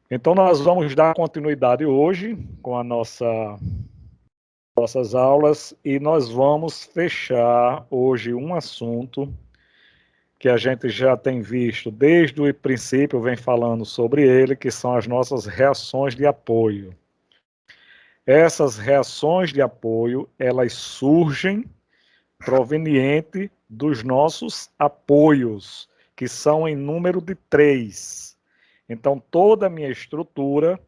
Então, nós vamos dar continuidade hoje com nossas aulas e nós vamos fechar hoje um assunto que a gente já tem visto desde o princípio, vem falando sobre ele, que são as nossas reações de apoio. Essas reações de apoio, elas surgem proveniente dos nossos apoios, que são em número de 3. Então, toda a minha estrutura,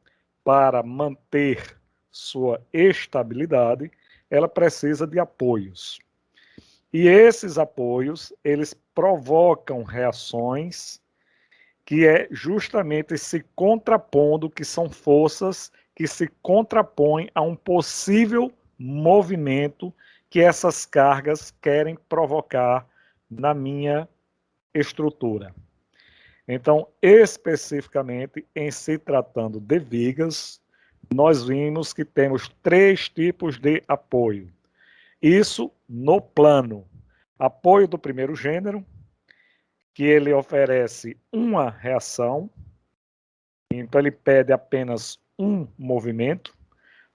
para manter sua estabilidade, ela precisa de apoios. E esses apoios, eles provocam reações que é justamente se contrapondo, que são forças que se contrapõem a um possível movimento que essas cargas querem provocar na minha estrutura. Então, especificamente, em se tratando de vigas, nós vimos que temos 3 tipos de apoio. Isso no plano. Apoio do primeiro gênero, que ele oferece uma reação, então ele pede apenas um movimento.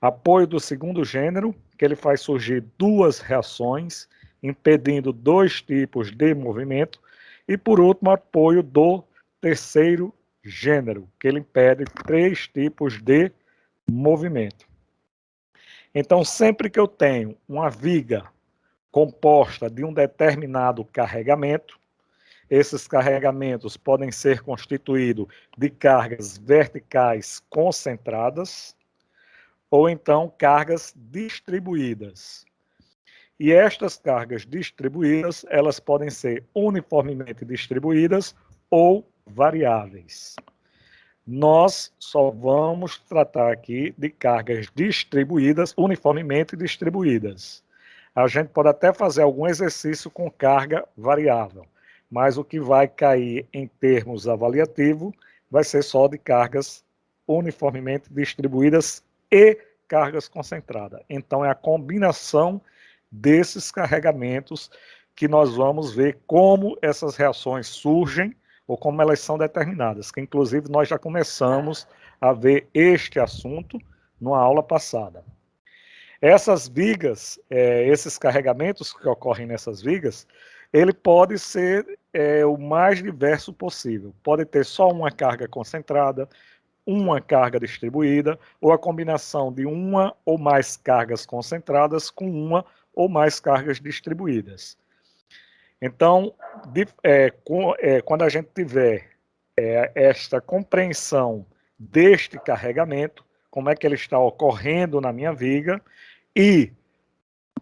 Apoio do segundo gênero, que ele faz surgir 2 reações, impedindo 2 tipos de movimento. E por último, apoio do terceiro gênero, que ele impede 3 tipos de movimento. Então, sempre que eu tenho uma viga composta de um determinado carregamento, esses carregamentos podem ser constituídos de cargas verticais concentradas ou então cargas distribuídas. E estas cargas distribuídas, elas podem ser uniformemente distribuídas ou variáveis. Nós só vamos tratar aqui de cargas distribuídas, uniformemente distribuídas. A gente pode até fazer algum exercício com carga variável, mas o que vai cair em termos avaliativos vai ser só de cargas uniformemente distribuídas e cargas concentradas. Então, é a combinação desses carregamentos que nós vamos ver como essas reações surgem ou como elas são determinadas, que inclusive nós já começamos a ver este assunto numa aula passada. Essas vigas, esses carregamentos que ocorrem nessas vigas, ele pode ser o mais diverso possível. Pode ter só uma carga concentrada, uma carga distribuída, ou a combinação de uma ou mais cargas concentradas com uma ou mais cargas distribuídas. Então, quando a gente tiver esta compreensão deste carregamento, como é que ele está ocorrendo na minha viga, e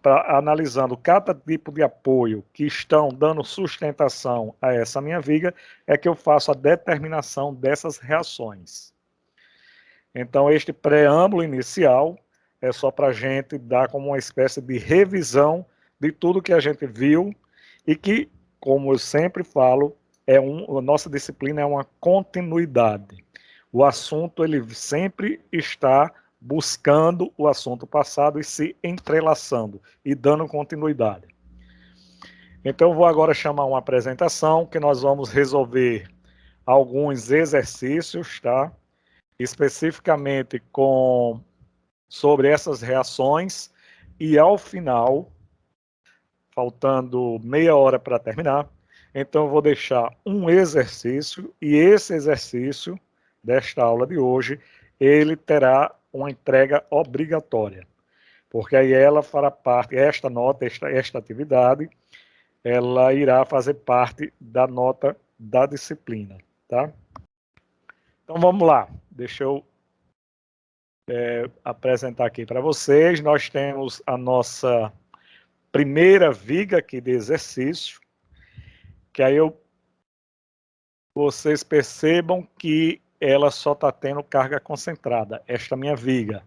analisando cada tipo de apoio que estão dando sustentação a essa minha viga, é que eu faço a determinação dessas reações. Então, este preâmbulo inicial é só para a gente dar como uma espécie de revisão de tudo que a gente viu e que, como eu sempre falo, a nossa disciplina é uma continuidade. O assunto ele sempre está buscando o assunto passado e se entrelaçando e dando continuidade. Então, eu vou agora chamar uma apresentação que nós vamos resolver alguns exercícios, tá? Especificamente sobre essas reações, e ao final, faltando meia hora para terminar, então eu vou deixar um exercício, e esse exercício desta aula de hoje, ele terá uma entrega obrigatória, porque aí ela fará parte, esta nota, esta atividade, ela irá fazer parte da nota da disciplina, tá? Então vamos lá, deixa eu apresentar aqui para vocês. Nós temos a nossa primeira viga aqui de exercício, que aí vocês percebam que ela só está tendo carga concentrada, esta minha viga.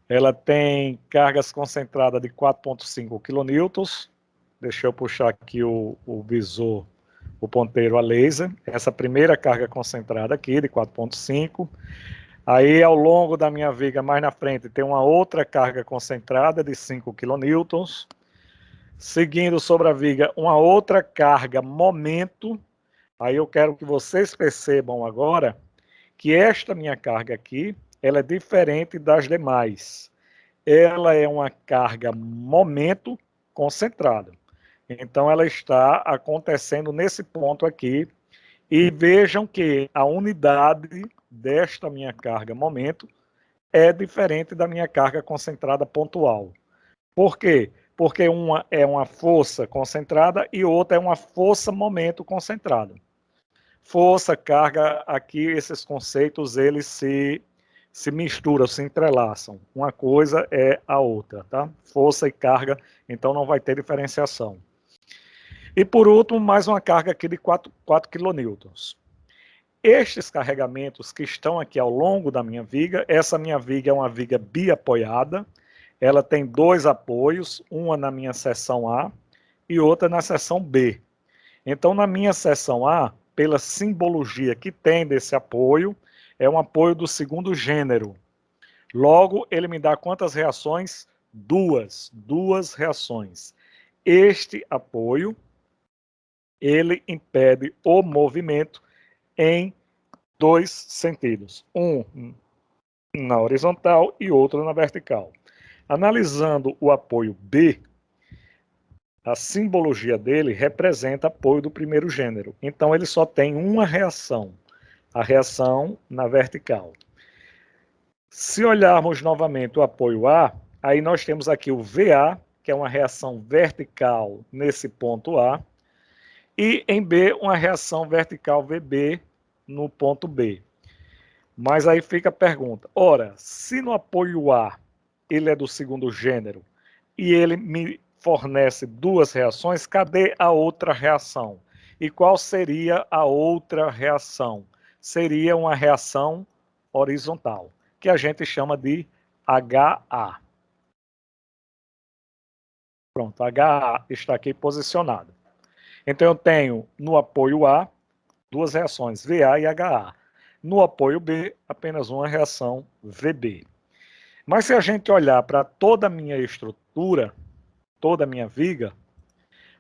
Ela tem cargas concentradas de 4,5 kN. Deixa eu puxar aqui o visor, o ponteiro a laser. Essa primeira carga concentrada aqui, de 4,5. Aí, ao longo da minha viga, mais na frente, tem uma outra carga concentrada de 5 kN. Seguindo sobre a viga, uma outra carga momento. Aí eu quero que vocês percebam agora que esta minha carga aqui, ela é diferente das demais. Ela é uma carga momento concentrada. Então, ela está acontecendo nesse ponto aqui. E vejam que a unidade desta minha carga momento é diferente da minha carga concentrada pontual. Por quê? Porque uma é uma força concentrada e outra é uma força momento concentrada. Força, carga, aqui esses conceitos eles se misturam, se entrelaçam. Uma coisa é a outra, tá? Força e carga, então não vai ter diferenciação. E por último, mais uma carga aqui de 4 kN. Estes carregamentos que estão aqui ao longo da minha viga, essa minha viga é uma viga biapoiada, ela tem 2 apoios, uma na minha seção A e outra na seção B. Então, na minha seção A, pela simbologia que tem desse apoio, é um apoio do segundo gênero. Logo, ele me dá quantas reações? Duas reações. Este apoio, ele impede o movimento em 2 sentidos, um na horizontal e outro na vertical. Analisando o apoio B, a simbologia dele representa apoio do primeiro gênero. Então ele só tem uma reação, a reação na vertical. Se olharmos novamente o apoio A, aí nós temos aqui o VA, que é uma reação vertical nesse ponto A, e em B uma reação vertical VB no ponto B. Mas aí fica a pergunta, ora, se no apoio A ele é do segundo gênero e ele me fornece 2 reações, cadê a outra reação? E qual seria a outra reação? Seria uma reação horizontal, que a gente chama de HA. Pronto, HA está aqui posicionado. Então eu tenho no apoio A 2 reações, VA e HA. No apoio B, apenas uma reação, VB. Mas se a gente olhar para toda a minha estrutura, toda a minha viga,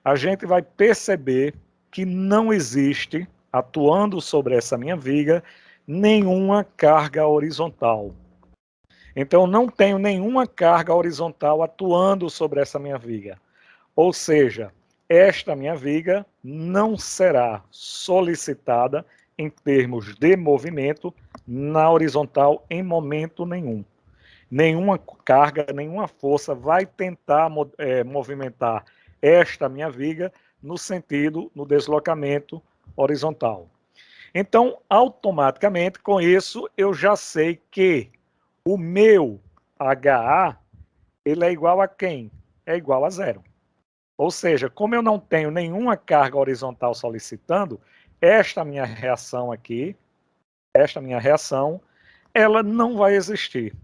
a gente vai perceber que não existe, atuando sobre essa minha viga, nenhuma carga horizontal. Então, não tenho nenhuma carga horizontal atuando sobre essa minha viga. Ou seja, esta minha viga não será solicitada em termos de movimento na horizontal em momento nenhum. Nenhuma carga, nenhuma força vai tentar movimentar esta minha viga no sentido, no deslocamento horizontal. Então, automaticamente, com isso, eu já sei que o meu HA, ele é igual a quem? É igual a zero. Ou seja, como eu não tenho nenhuma carga horizontal solicitando, esta minha reação aqui, esta minha reação, ela não vai existir.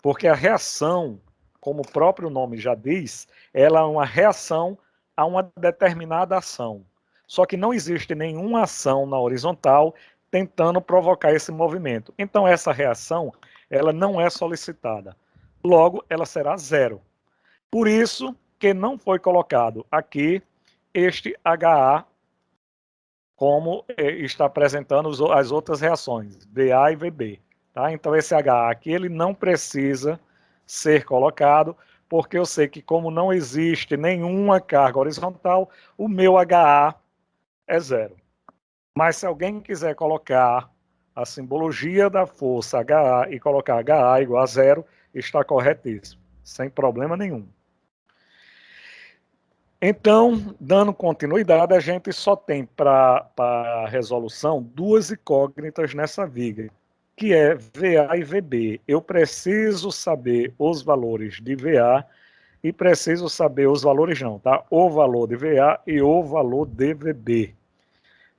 Porque a reação, como o próprio nome já diz, ela é uma reação a uma determinada ação. Só que não existe nenhuma ação na horizontal tentando provocar esse movimento. Então essa reação, ela não é solicitada. Logo, ela será zero. Por isso que não foi colocado aqui este HA como está apresentando as outras reações, VA e VB. Tá? Então esse HA aqui ele não precisa ser colocado, porque eu sei que como não existe nenhuma carga horizontal, o meu HA é zero. Mas se alguém quiser colocar a simbologia da força HA e colocar HA igual a zero, está corretíssimo, sem problema nenhum. Então, dando continuidade, a gente só tem para a resolução 2 incógnitas nessa viga, que é VA e VB. Eu preciso saber os valores de VA e preciso saber os valores não, tá? O valor de VA e o valor de VB,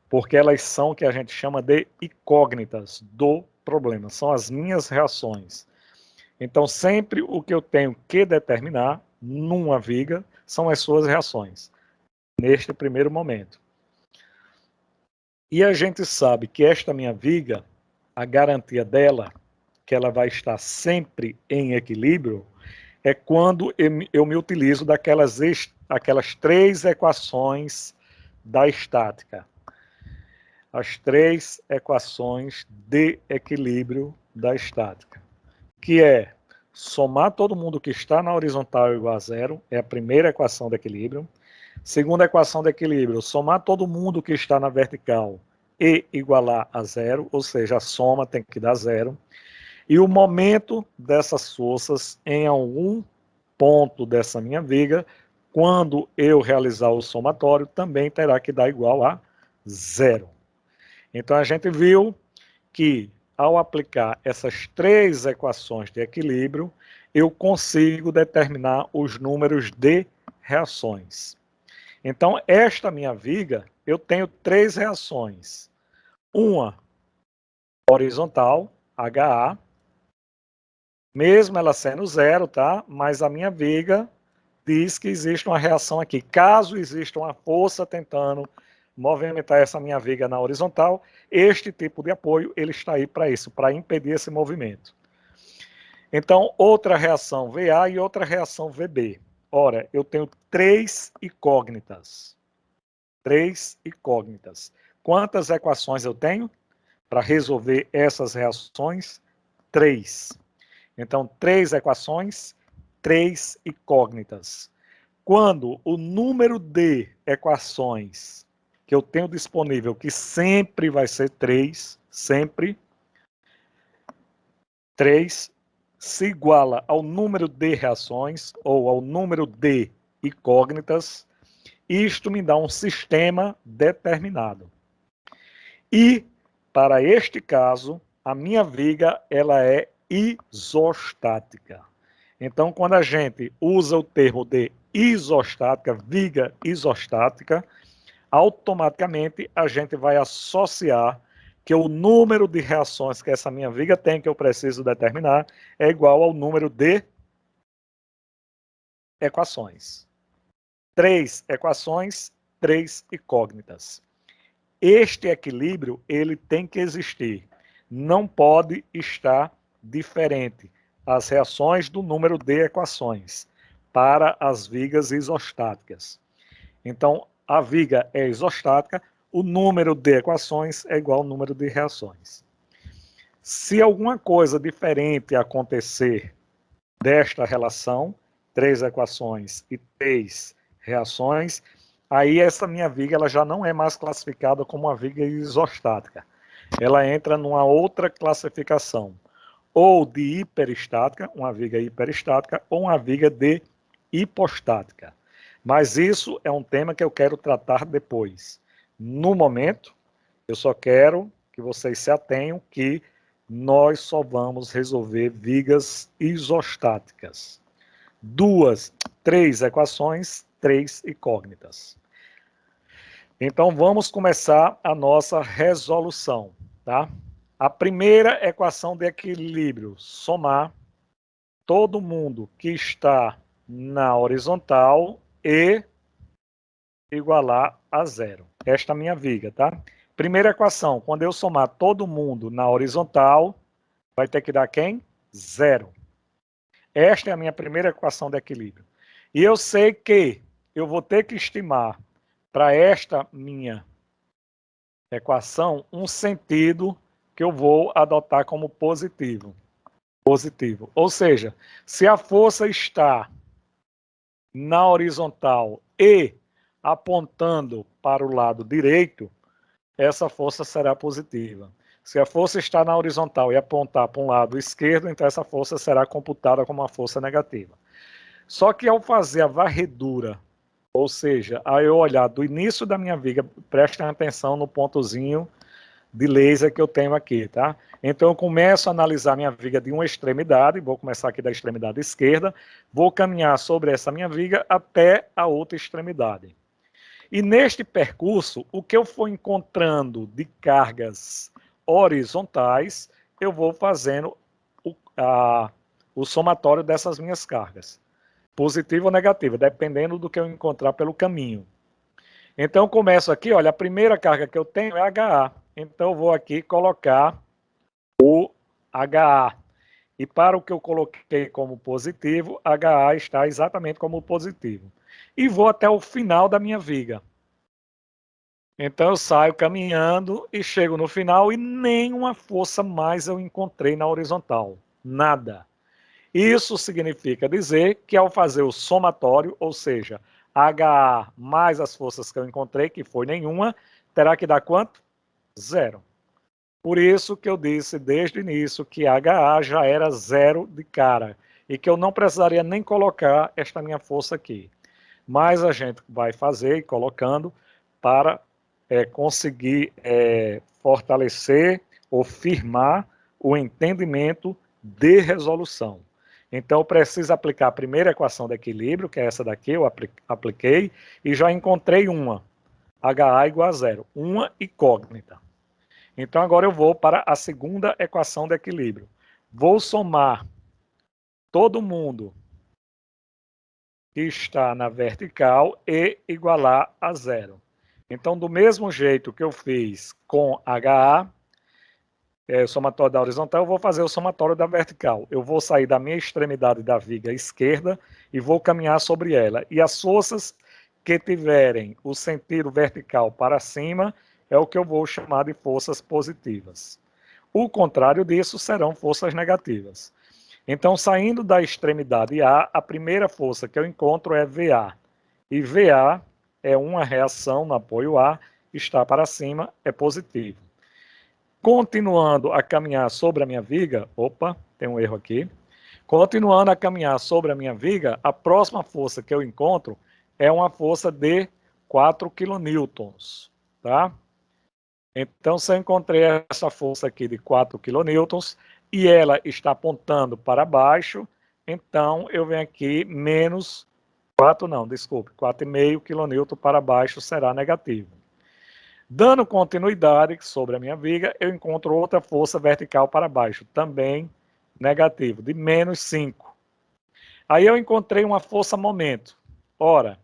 porque elas são o que a gente chama de incógnitas do problema, são as minhas reações. Então, sempre o que eu tenho que determinar numa viga são as suas reações, neste primeiro momento. E a gente sabe que esta minha viga, a garantia dela, que ela vai estar sempre em equilíbrio, é quando eu me utilizo aquelas 3 equações da estática. as 3 equações de equilíbrio da estática, que é somar todo mundo que está na horizontal igual a zero, é a primeira equação de equilíbrio. Segunda equação de equilíbrio, somar todo mundo que está na vertical e igualar a zero, ou seja, a soma tem que dar zero. E o momento dessas forças em algum ponto dessa minha viga, quando eu realizar o somatório, também terá que dar igual a zero. Então a gente viu que ao aplicar essas 3 equações de equilíbrio, eu consigo determinar os números de reações. Então, esta minha viga, eu tenho 3 reações. Uma horizontal, HA, mesmo ela sendo zero, tá? Mas a minha viga diz que existe uma reação aqui. Caso exista uma força tentando movimentar essa minha viga na horizontal, este tipo de apoio ele está aí para isso, para impedir esse movimento. Então, outra reação VA e outra reação VB. Ora, eu tenho 3 incógnitas. 3 incógnitas. Quantas equações eu tenho para resolver essas reações? 3. Então, 3 equações, 3 incógnitas. Quando o número de equações que eu tenho disponível, que sempre vai ser 3, sempre, 3 se iguala ao número de reações ou ao número de incógnitas, isto me dá um sistema determinado. E, para este caso, a minha viga ela é isostática. Então, quando a gente usa o termo de isostática, viga isostática, automaticamente a gente vai associar que o número de reações que essa minha viga tem, que eu preciso determinar, é igual ao número de equações. 3 equações, 3 incógnitas. Este equilíbrio, ele tem que existir. Não pode estar diferente as reações do número de equações para as vigas isostáticas. Então, a viga é isostática, o número de equações é igual ao número de reações. Se alguma coisa diferente acontecer desta relação, 3 equações e 3 reações, aí essa minha viga ela já não é mais classificada como uma viga isostática. Ela entra numa outra classificação, ou de hiperestática, uma viga hiperestática, ou uma viga de hipostática. Mas isso é um tema que eu quero tratar depois. No momento, eu só quero que vocês se atenham que nós só vamos resolver vigas isostáticas. 3 equações, 3 incógnitas. Então vamos começar a nossa resolução, tá? A primeira equação de equilíbrio, somar todo mundo que está na horizontal e igualar a zero. Esta é a minha viga, tá? Primeira equação, quando eu somar todo mundo na horizontal, vai ter que dar quem? Zero. Esta é a minha primeira equação de equilíbrio. E eu sei que eu vou ter que estimar para esta minha equação um sentido que eu vou adotar como positivo. Positivo. Ou seja, se a força está na horizontal e apontando para o lado direito, essa força será positiva. Se a força está na horizontal e apontar para um lado esquerdo, então essa força será computada como uma força negativa. Só que ao fazer a varredura, ou seja, ao eu olhar do início da minha viga, prestem atenção no pontozinho de laser que eu tenho aqui, tá? Então eu começo a analisar minha viga de uma extremidade, vou começar aqui da extremidade esquerda, vou caminhar sobre essa minha viga até a outra extremidade. E neste percurso, o que eu for encontrando de cargas horizontais, eu vou fazendo o somatório dessas minhas cargas, positiva ou negativa, dependendo do que eu encontrar pelo caminho. Então, eu começo aqui, olha, a primeira carga que eu tenho é HA. Então, eu vou aqui colocar o HA. E para o que eu coloquei como positivo, HA está exatamente como positivo. E vou até o final da minha viga. Então eu saio caminhando e chego no final e nenhuma força mais eu encontrei na horizontal. Nada. Isso significa dizer que ao fazer o somatório, ou seja, HA mais as forças que eu encontrei, que foi nenhuma, terá que dar quanto? Zero. Por isso que eu disse desde o início que HA já era zero de cara e que eu não precisaria nem colocar esta minha força aqui. Mas a gente vai fazer e colocando para conseguir fortalecer ou firmar o entendimento de resolução. Então, eu preciso aplicar a primeira equação de equilíbrio, que é essa daqui, eu apliquei, e já encontrei uma, HA igual a zero, uma incógnita. Então, agora eu vou para a segunda equação de equilíbrio. Vou somar todo mundo que está na vertical e igualar a zero. Então, do mesmo jeito que eu fiz com HA, o somatório da horizontal, eu vou fazer o somatório da vertical. Eu vou sair da minha extremidade da viga esquerda e vou caminhar sobre ela. E as forças que tiverem o sentido vertical para cima é o que eu vou chamar de forças positivas. O contrário disso serão forças negativas. Então, saindo da extremidade A, a primeira força que eu encontro é VA. E VA é uma reação no apoio A, está para cima, é positivo. Continuando a caminhar sobre a minha viga, opa, tem um erro aqui. Continuando a caminhar sobre a minha viga, a próxima força que eu encontro é uma força de 4 kN, tá? Então, se eu encontrei essa força aqui de 4 kN e ela está apontando para baixo, então eu venho aqui menos 4, não, desculpe, 4,5 kN para baixo será negativo. Dando continuidade sobre a minha viga, eu encontro outra força vertical para baixo, também negativo, de menos 5. Aí eu encontrei uma força-momento. Ora,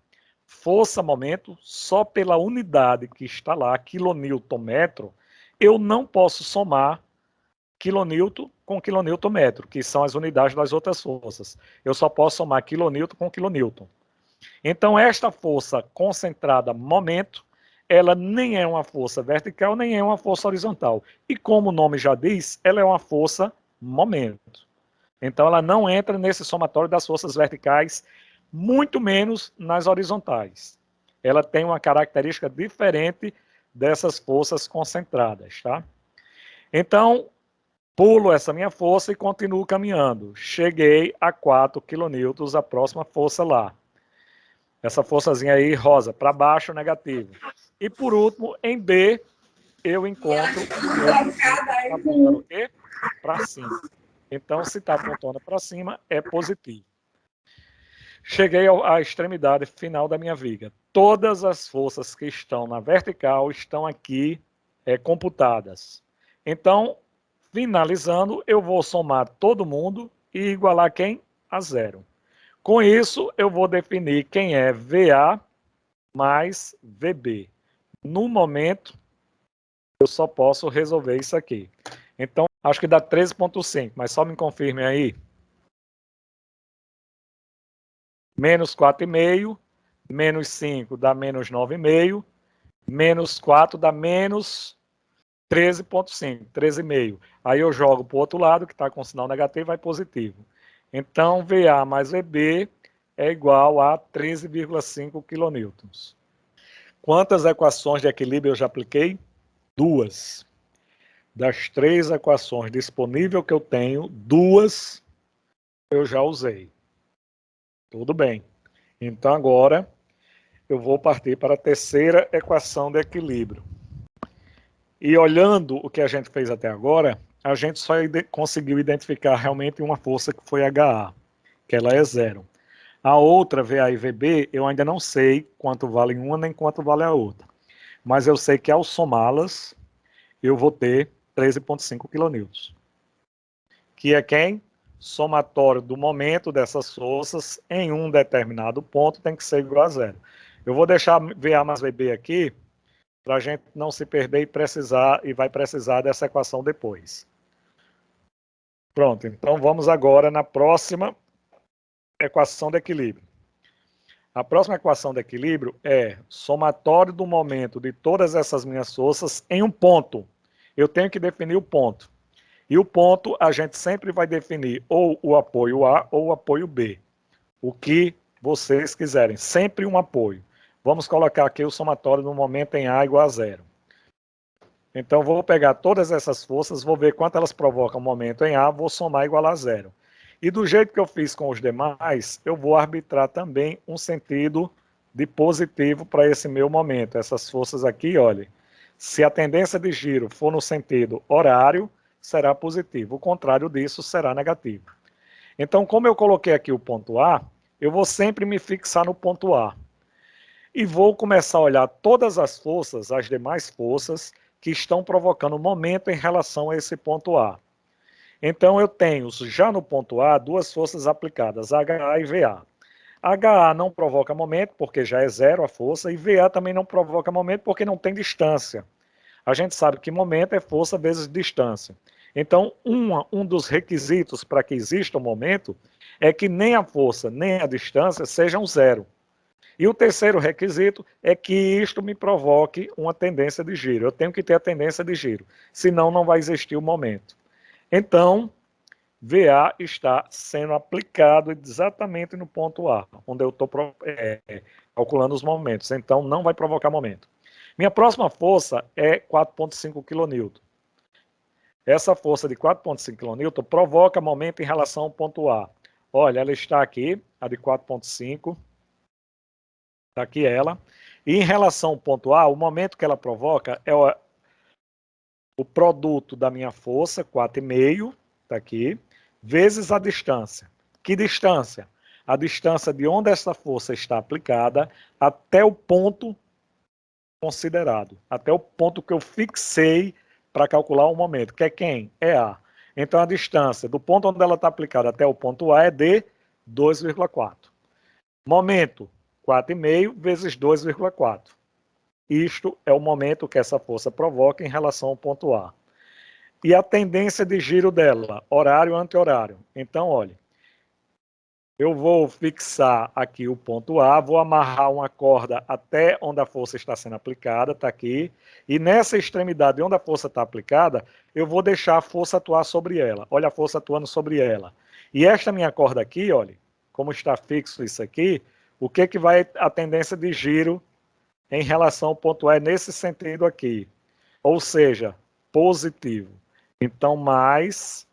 força-momento, só pela unidade que está lá, quilonewton-metro, eu não posso somar quilonewton com quilonewton-metro, que são as unidades das outras forças. Eu só posso somar quilonewton com quilonewton. Então, esta força concentrada momento, ela nem é uma força vertical, nem é uma força horizontal. E como o nome já diz, ela é uma força momento. Então, ela não entra nesse somatório das forças verticais, muito menos nas horizontais. Ela tem uma característica diferente dessas forças concentradas, tá? Então, pulo essa minha força e continuo caminhando. Cheguei a 4 kN, a próxima força lá. Essa forçazinha aí, rosa, para baixo, negativo. E por último, em B, eu encontro está apontando o quê? Para cima. Então, se está apontando para cima, é positivo. Cheguei à extremidade final da minha viga. Todas as forças que estão na vertical estão aqui computadas. Então, finalizando, eu vou somar todo mundo e igualar quem? A zero. Com isso, eu vou definir quem é VA mais VB. No momento, eu só posso resolver isso aqui. Então, acho que dá 13,5, mas só me confirme aí. Menos 4,5, menos 5 dá menos 9,5, menos 4 dá menos 13,5, 13,5. Aí eu jogo para o outro lado, que está com sinal negativo, vai positivo. Então, VA mais VB é igual a 13,5 kN. Quantas equações de equilíbrio eu já apliquei? 2. Das 3 equações disponíveis que eu tenho, 2 eu já usei. Tudo bem. Então, agora eu vou partir para a terceira equação de equilíbrio. E olhando o que a gente fez até agora, a gente só conseguiu identificar realmente uma força que foi HA, que ela é zero. A outra, VA e VB, eu ainda não sei quanto vale uma nem quanto vale a outra. Mas eu sei que ao somá-las, eu vou ter 13,5 kN. Que é quem? Somatório do momento dessas forças em um determinado ponto tem que ser igual a zero. Eu vou deixar VA mais VB aqui, para a gente não se perder e vai precisar dessa equação depois. Pronto, então vamos agora na próxima equação de equilíbrio. A próxima equação de equilíbrio é somatório do momento de todas essas minhas forças em um ponto. Eu tenho que definir o ponto. E o ponto a gente sempre vai definir ou o apoio A ou o apoio B. O que vocês quiserem, sempre um apoio. Vamos colocar aqui o somatório do momento em A igual a zero. Então, vou pegar todas essas forças, vou ver quanto elas provocam momento em A, vou somar igual a zero. E do jeito que eu fiz com os demais, eu vou arbitrar também um sentido de positivo para esse meu momento. Essas forças aqui, olha, se a tendência de giro for no sentido horário, será positivo. O contrário disso será negativo. Então, como eu coloquei aqui o ponto A, eu vou sempre me fixar no ponto A. E vou começar a olhar todas as forças, as demais forças, que estão provocando momento em relação a esse ponto A. Então, eu tenho já no ponto A duas forças aplicadas, HA e VA. HA não provoca momento, porque já é zero a força, e VA também não provoca momento, porque não tem distância. A gente sabe que momento é força vezes distância. Então, um dos requisitos para que exista um momento é que nem a força nem a distância sejam zero. E o terceiro requisito é que isto me provoque uma tendência de giro. Eu tenho que ter a tendência de giro, senão não vai existir o momento. Então, VA está sendo aplicado exatamente no ponto A, onde eu estou calculando os momentos. Então, não vai provocar momento. Minha próxima força é 4,5 kN. Essa força de 4,5 kN provoca momento em relação ao ponto A. Olha, ela está aqui, a de 4,5. Está aqui ela. E em relação ao ponto A, o momento que ela provoca é o produto da minha força, 4,5, está aqui, vezes a distância. Que distância? A distância de onde essa força está aplicada até o ponto considerado, até o ponto que eu fixei para calcular o momento, que é quem? É A. Então, a distância do ponto onde ela está aplicada até o ponto A é de 2,4. Momento, 4,5 vezes 2,4. Isto é o momento que essa força provoca em relação ao ponto A. E a tendência de giro dela, horário anti-horário. Então, olha, eu vou fixar aqui o ponto A, vou amarrar uma corda até onde a força está sendo aplicada, está aqui, e nessa extremidade onde a força está aplicada, eu vou deixar a força atuar sobre ela. Olha a força atuando sobre ela. E esta minha corda aqui, olha, como está fixo isso aqui, o que vai a tendência de giro em relação ao ponto E nesse sentido aqui? Ou seja, positivo. Então, mais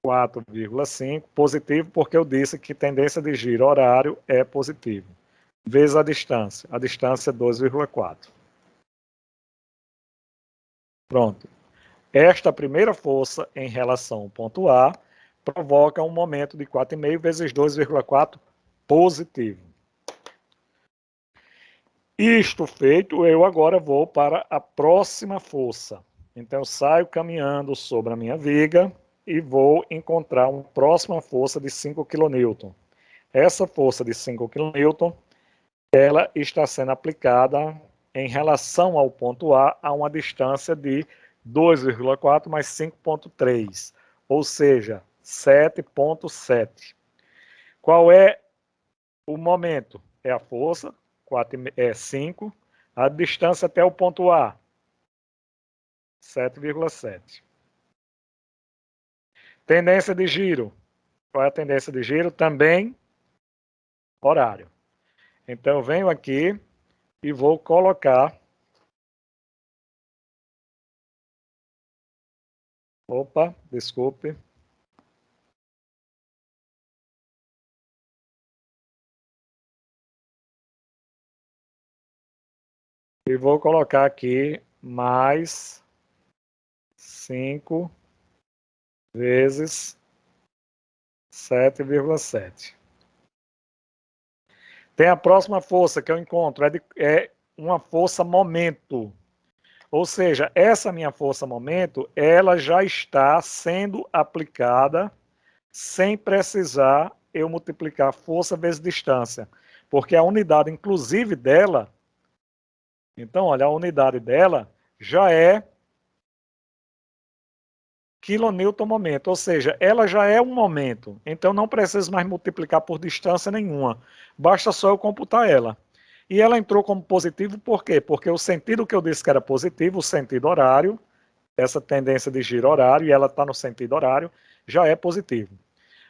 4,5, positivo, porque eu disse que tendência de giro horário é positivo. Vezes a distância é 2,4. Pronto. Esta primeira força em relação ao ponto A provoca um momento de 4,5 vezes 2,4 positivo. Isto feito, eu agora vou para a próxima força. Então, eu saio caminhando sobre a minha viga e vou encontrar uma próxima força de 5 kN. Essa força de 5 kN, ela está sendo aplicada em relação ao ponto A uma distância de 2,4 mais 5,3, ou seja, 7,7. Qual é o momento? É a força, 5, a distância até o ponto A, 7,7. Tendência de giro. Qual é a tendência de giro? Também horário. Então, eu venho aqui e vou colocar. Opa, desculpe. E vou colocar aqui mais 5 vezes 7,7. Tem a próxima força que eu encontro, é uma força momento. Ou seja, essa minha força momento, ela já está sendo aplicada sem precisar eu multiplicar força vezes distância. Porque a unidade, inclusive, dela, então, olha, a unidade dela já é quilonewton momento, ou seja, ela já é um momento, então não preciso mais multiplicar por distância nenhuma. basta só eu computar ela. E ela entrou como positivo por quê? Porque o sentido que eu disse que era positivo, o sentido horário, essa tendência de giro horário, e ela está no sentido horário, já é positivo.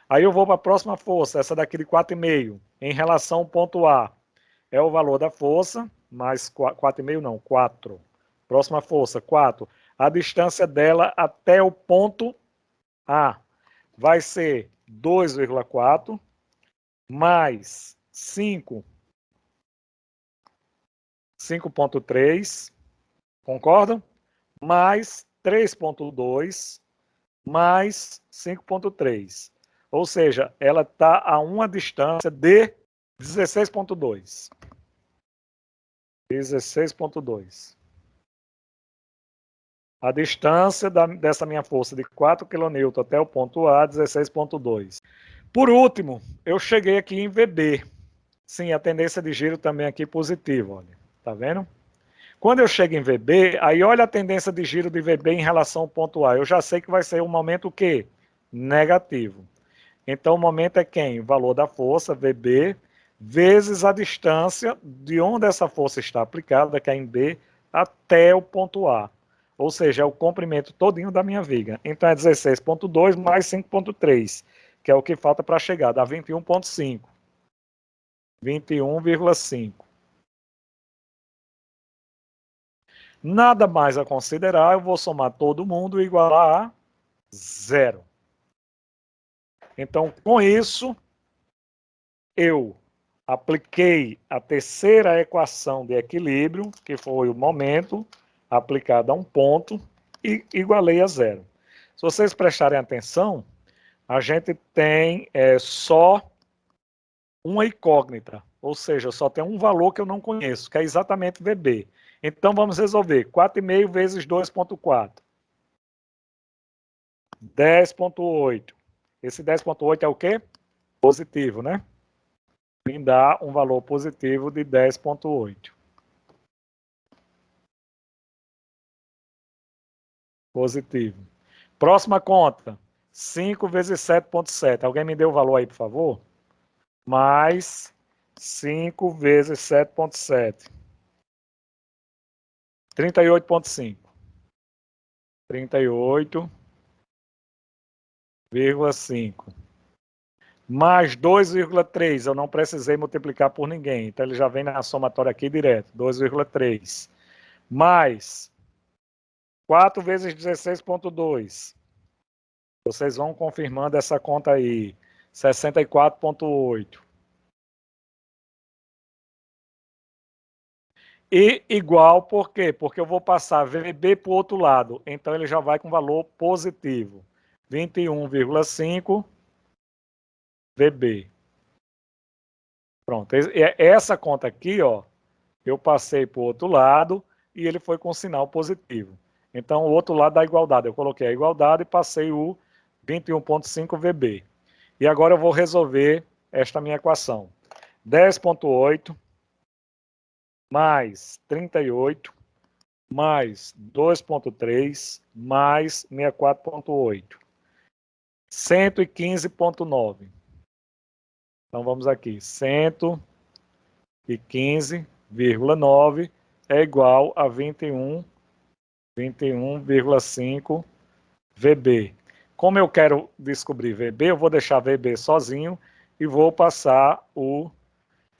Aí eu vou para a próxima força, essa daqui de 4,5, em relação ao ponto A. É o valor da força, mais 4,5 não, 4. Próxima força, 4. A distância dela até o ponto A vai ser 2,4 mais 5,3, concordam? Mais 3,2 mais 5,3. Ou seja, ela está a uma distância de 16,2. 16,2. A distância dessa minha força de 4 kN até o ponto A, 16,2. Por último, eu cheguei aqui em VB. Sim, a tendência de giro também aqui positiva, olha. Tá vendo? Quando eu chego em VB, aí olha a tendência de giro de VB em relação ao ponto A. Eu já sei que vai ser um momento o quê? Negativo. Então o momento é quem? O valor da força, VB, vezes a distância de onde essa força está aplicada, que é em B, até o ponto A. Ou seja, é o comprimento todinho da minha viga. Então é 16,2 mais 5,3, que é o que falta para chegar, dá 21,5. 21,5. Nada mais a considerar, eu vou somar todo mundo e igualar a 0. Então, com isso, eu apliquei a terceira equação de equilíbrio, que foi o momento aplicado a um ponto, e igualei a 0. Se vocês prestarem atenção, a gente tem só uma incógnita, ou seja, só tem um valor que eu não conheço, que é exatamente VB. Então, vamos resolver. 4,5 vezes 2,4. 10,8. Esse 10,8 é o quê? Positivo, né? Me dá um valor positivo de 10,8. Positivo. Próxima conta. 5 vezes 7,7. Alguém me deu o valor aí, por favor? Mais 5 vezes 7,7. 38,5. 38,5. Mais 2,3. Eu não precisei multiplicar por ninguém. Então ele já vem na somatória aqui direto. 2,3. Mais 4 vezes 16,2. Vocês vão confirmando essa conta aí. 64,8. E igual, por quê? Porque eu vou passar VB para o outro lado. Então ele já vai com valor positivo. 21,5 VB. Pronto. Essa conta aqui, ó, eu passei para o outro lado e ele foi com sinal positivo. Então, o outro lado da igualdade, eu coloquei a igualdade e passei o 21,5 VB. E agora eu vou resolver esta minha equação. 10,8 mais 38 mais 2,3 mais 64,8. 115,9. Então, vamos aqui. 115,9 é igual a 21,5 VB. Como eu quero descobrir VB, eu vou deixar VB sozinho e vou passar o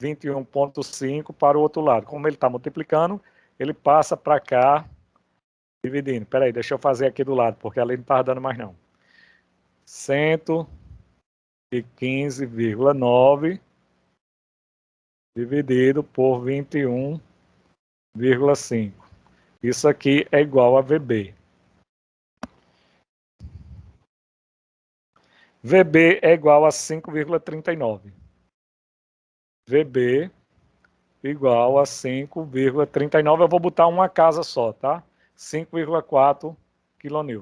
21,5 para o outro lado. Como ele está multiplicando, ele passa para cá, dividindo. Espera aí, deixa eu fazer aqui do lado, porque ali não está dando mais não. 115,9 dividido por 21,5. Isso aqui é igual a VB. VB é igual a 5,39. VB igual a 5,39. Eu vou botar uma casa só, tá? 5,4 kN.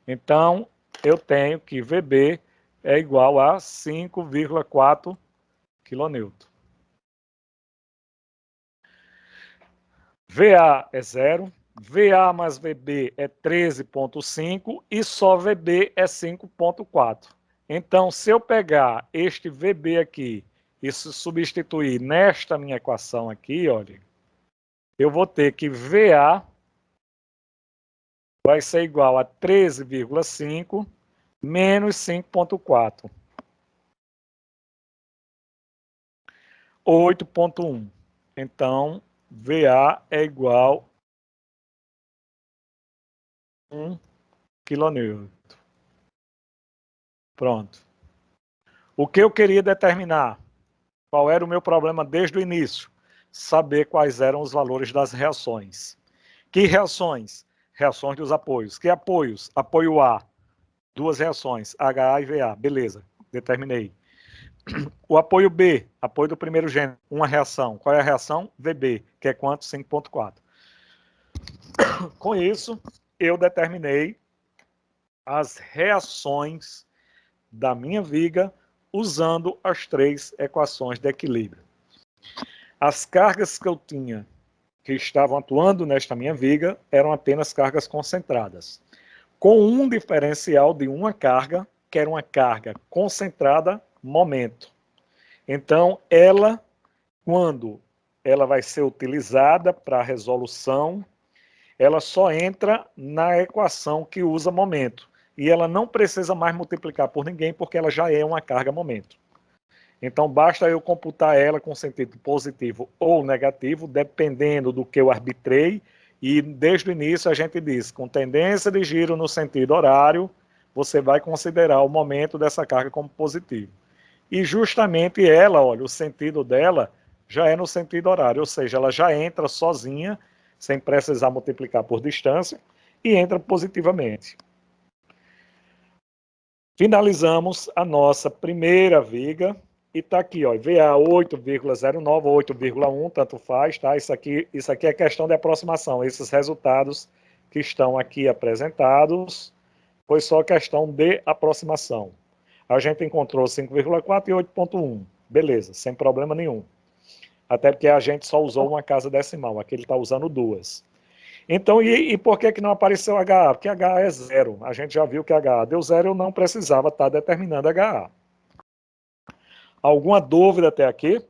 Então, eu tenho que VB é igual a 5,4 kN. VA é 0. VA mais VB é 13,5 e só VB é 5,4. Então, se eu pegar este VB aqui e se substituir nesta minha equação aqui, olha, eu vou ter que VA vai ser igual a 13,5 menos 5,4. 8,1. Então, VA é igual a 1 kN. Pronto. O que eu queria determinar? Qual era o meu problema desde o início? Saber quais eram os valores das reações. Que reações? Reações dos apoios. Que apoios? Apoio A, duas reações, HA e VA. Beleza, determinei. O apoio B, apoio do primeiro gênero, uma reação. Qual é a reação? VB, que é quanto? 5,4. Com isso, eu determinei as reações da minha viga usando as três equações de equilíbrio. As cargas que eu tinha que estavam atuando nesta minha viga eram apenas cargas concentradas, com um diferencial de uma carga, que era uma carga concentrada momento. Então, ela, quando ela vai ser utilizada para a resolução, ela só entra na equação que usa momento. E ela não precisa mais multiplicar por ninguém, porque ela já é uma carga momento. Então, basta eu computar ela com sentido positivo ou negativo, dependendo do que eu arbitrei. E desde o início a gente diz, com tendência de giro no sentido horário, você vai considerar o momento dessa carga como positivo. E justamente ela, olha, o sentido dela já é no sentido horário, ou seja, ela já entra sozinha, sem precisar multiplicar por distância, e entra positivamente. Finalizamos a nossa primeira viga, e está aqui, ó, VA 8,09, 8,1, tanto faz, tá? Isso aqui é questão de aproximação. Esses resultados que estão aqui apresentados foi só questão de aproximação. A gente encontrou 5,4 e 8,1. Beleza, sem problema nenhum. Até porque a gente só usou uma casa decimal, aqui ele está usando duas. Então, e por que não apareceu HA? Porque HA é zero. A gente já viu que HA deu zero, eu não precisava estar determinando HA. Alguma dúvida até aqui?